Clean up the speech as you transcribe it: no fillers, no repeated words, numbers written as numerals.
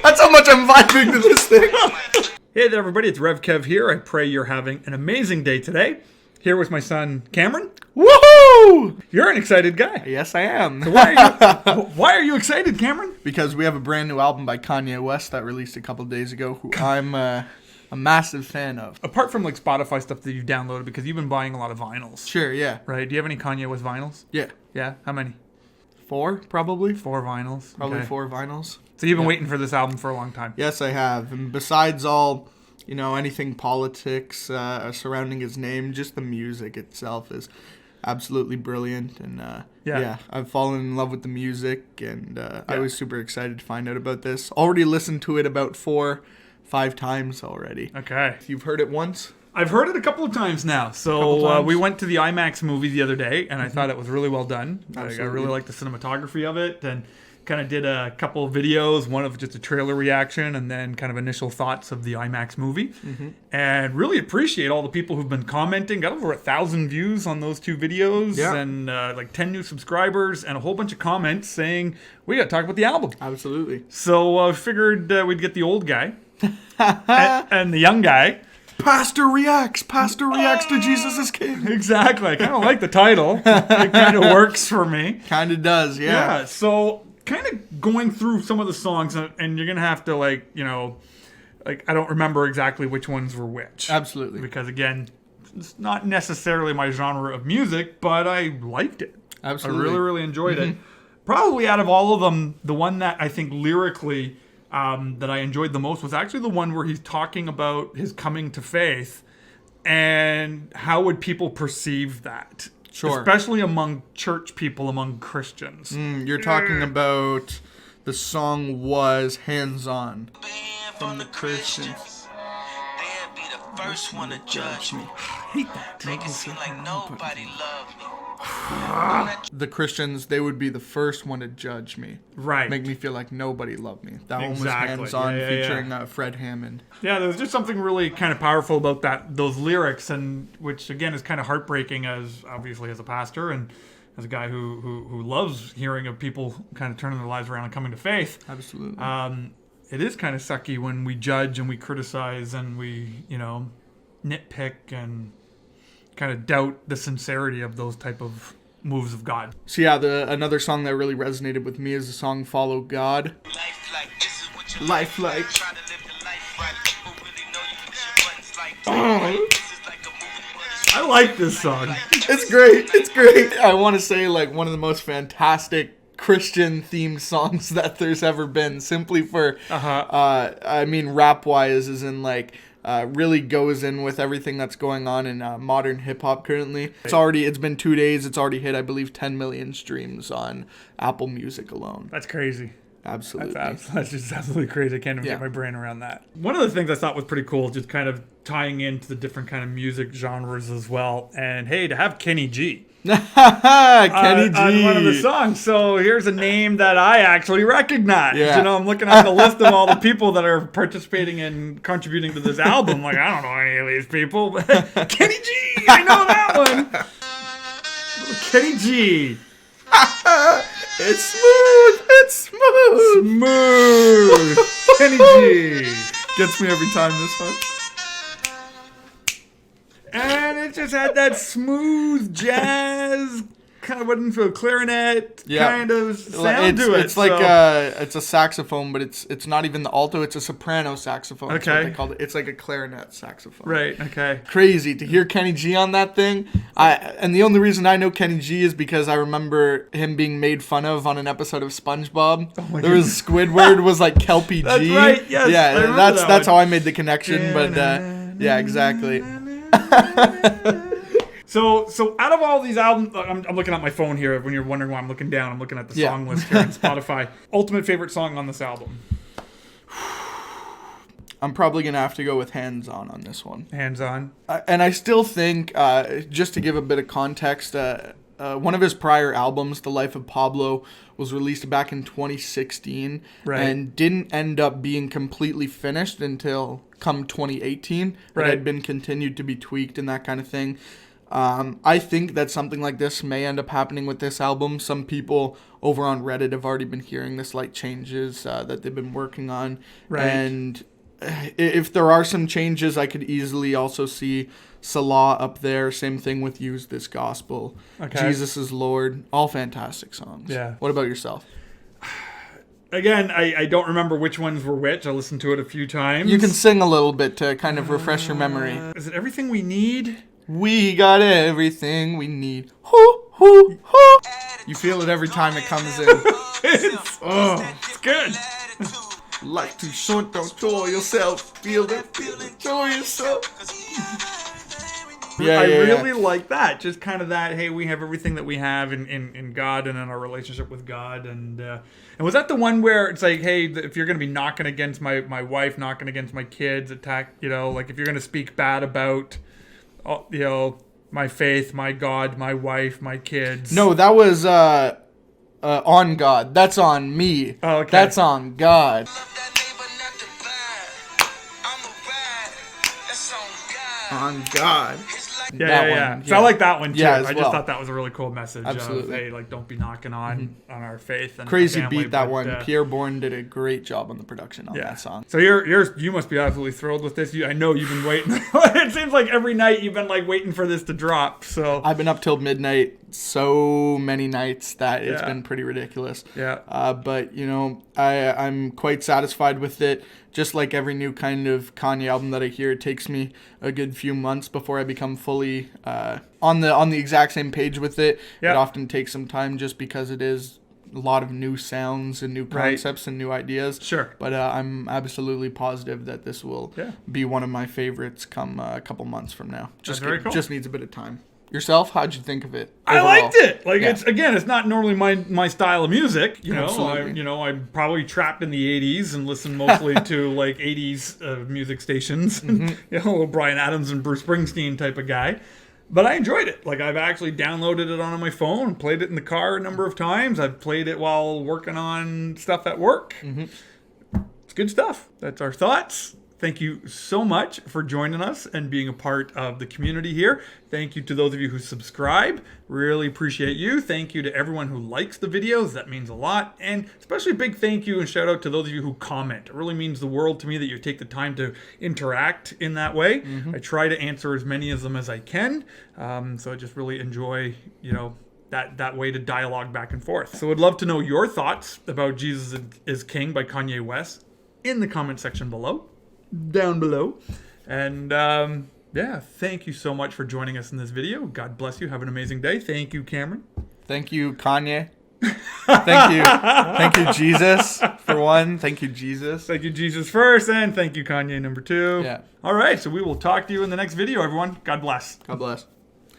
That's how much I'm vibing to this thing. Hey there, everybody. It's Rev Kev here. I pray you're having an amazing day today. Here with my son, Cameron. Woohoo! You're an excited guy. Yes, I am. Why are you excited, Cameron? Because we have a brand new album by Kanye West that released a couple days ago, who I'm a massive fan of. Apart from like Spotify stuff that you've downloaded, because you've been buying a lot of vinyls. Sure, yeah. Right? Do you have any Kanye West vinyls? Yeah. Yeah? How many? 4, probably. 4 vinyls. Probably Okay. 4 vinyls. So you've been waiting for this album for a long time. Yes, I have. And besides all, anything politics surrounding his name, just the music itself is absolutely brilliant. And I've fallen in love with the music, and I was super excited to find out about this. Already listened to it about 4-5 times already. Okay. You've heard it once? I've heard it a couple of times now. So we went to the IMAX movie the other day, and I thought it was really well done. I really liked the cinematography of it, and kind of did a couple of videos, one of just a trailer reaction, and then kind of initial thoughts of the IMAX movie. And really appreciate all the people who've been commenting. Got over 1,000 views on those 2 videos, and like 10 new subscribers, and a whole bunch of comments saying, we got to talk about the album. Absolutely. So figured we'd get the old guy and the young guy. Pastor reacts to Jesus is King. Exactly. I kind of like the title. It kind of works for me. Kind of does, yeah. So kind of going through some of the songs, and you're going to have to I don't remember exactly which ones were which. Absolutely. Because again, it's not necessarily my genre of music, but I liked it. Absolutely. I really, really enjoyed it. Probably out of all of them, the one that I think lyrically that I enjoyed the most was actually the one where he's talking about his coming to faith and how would people perceive that. Sure. Especially among church people, among Christians. You're talking about the song was Hands On. From the Christians, they'd be the first one to judge me. I hate that. Make it seem like nobody loved me. The Christians, they would be the first one to judge me. Right. Make me feel like nobody loved me. That one was Exactly. Hands On, Yeah. featuring Fred Hammond. Yeah, there was just something really kind of powerful about those lyrics, and which again is kind of heartbreaking as obviously as a pastor and as a guy who loves hearing of people kind of turning their lives around and coming to faith. Absolutely. It is kind of sucky when we judge and we criticize and we, nitpick and kind of doubt the sincerity of those type of moves of God. So yeah, another song that really resonated with me is the song Follow God. Life like this is what you Life like. Try to live the life right. People really know you push your buttons like this is like a movie, but it's I like this song. It's great. It's great. I want to say like one of the most fantastic Christian themed songs that there's ever been, simply for rap wise, is in really goes in with everything that's going on in modern hip hop currently. It's been 2 days. It's already hit, I believe, 10 million streams on Apple Music alone. That's crazy. Absolutely. That's just absolutely crazy. I can't even get my brain around that. One of the things I thought was pretty cool, just kind of tying into the different kind of music genres as well. And hey, to have Kenny G. Kenny G. On one of the songs. So here's a name that I actually recognize. Yeah. I'm looking at the list of all the people that are participating and contributing to this album. Like, I don't know any of these people, but Kenny G. I know that one. Kenny G. It's smooth. It's smooth. Smooth. Kenny G. Gets me every time, this one. And it just had that smooth jazz, kind of went into a clarinet kind of sound to it. It's like it's a saxophone, but it's not even the alto. It's a soprano saxophone. That's what they called it. It's like a clarinet saxophone. Right. Okay. Crazy to hear Kenny G on that thing. And the only reason I know Kenny G is because I remember him being made fun of on an episode of SpongeBob. There was Squidward was like Kelpie G. That's right. Yes. Yeah. That's how I made the connection. But yeah, exactly. So out of all these albums, I'm looking at my phone here. When you're wondering why I'm looking down, I'm looking at the song list here on Spotify. Ultimate favorite song on this album? I'm probably going to have to go with Hands On this one. Hands On. And I still think, just to give a bit of context, one of his prior albums, The Life of Pablo, was released back in 2016 and didn't end up being completely finished until come 2018. It had been continued to be tweaked and that kind of thing. I think that something like this may end up happening with this album. Some people over on Reddit have already been hearing the slight changes that they've been working on. Right. And if there are some changes, I could easily also see Salah up there. Same thing with Use This Gospel. Okay. Jesus is Lord. All fantastic songs. Yeah. What about yourself? Again, I don't remember which ones were which. I listened to it a few times. You can sing a little bit to kind of refresh your memory. Is it Everything We Need? We got everything we need. Hoo, hoo, hoo. You feel it every time it comes in. It's good. Life too short, don't toil yourself. Feel it, enjoy yourself. I really like that. Just kind of that, hey, we have everything that we have in God and in our relationship with God. And was that the one where it's like, hey, if you're going to be knocking against my wife, knocking against my kids, like if you're going to speak bad about, my faith, my God, my wife, my kids. No, that was on God. That's on me. Oh, okay. That's on God. On God. Yeah. One, So I like that one too. Yeah, I just thought that was a really cool message. Absolutely. Of, hey, don't be knocking on our faith. And Crazy family, beat that but, one. Pierre Bourne did a great job on the production on that song. So you must be absolutely thrilled with this. I know you've been waiting. It seems like every night you've been waiting for this to drop. So I've been up till midnight so many nights that it's been pretty ridiculous. Yeah. But I'm quite satisfied with it. Just like every new kind of Kanye album that I hear, it takes me a good few months before I become fully on the exact same page with it. Yeah. It often takes some time just because it is a lot of new sounds and new concepts and new ideas. Sure. But I'm absolutely positive that this will be one of my favorites come a couple months from now. Very cool. Just needs a bit of time. Yourself, how'd you think of it? I overall? liked it. It's not normally my style of music. Absolutely. I'm probably trapped in the '80s and listen mostly to '80s music stations. Little Bryan Adams and Bruce Springsteen type of guy. But I enjoyed it. I've actually downloaded it on my phone, played it in the car a number of times. I've played it while working on stuff at work. It's good stuff. That's our thoughts. Thank you so much for joining us and being a part of the community here. Thank you to those of you who subscribe. Really appreciate you. Thank you to everyone who likes the videos. That means a lot. And especially a big thank you and shout out to those of you who comment. It really means the world to me that you take the time to interact in that way. I try to answer as many of them as I can. So I just really enjoy, that way to dialogue back and forth. So I'd love to know your thoughts about Jesus is King by Kanye West in the comment section down below. And thank you so much for joining us in this video. God bless you. Have an amazing day. Thank you, Cameron. Thank you, Kanye. Thank you, Jesus, for one. Thank you, Jesus. Thank you, Jesus, first, and thank you, Kanye, number 2. Yeah. All right, so we will talk to you in the next video, everyone. God bless. God bless.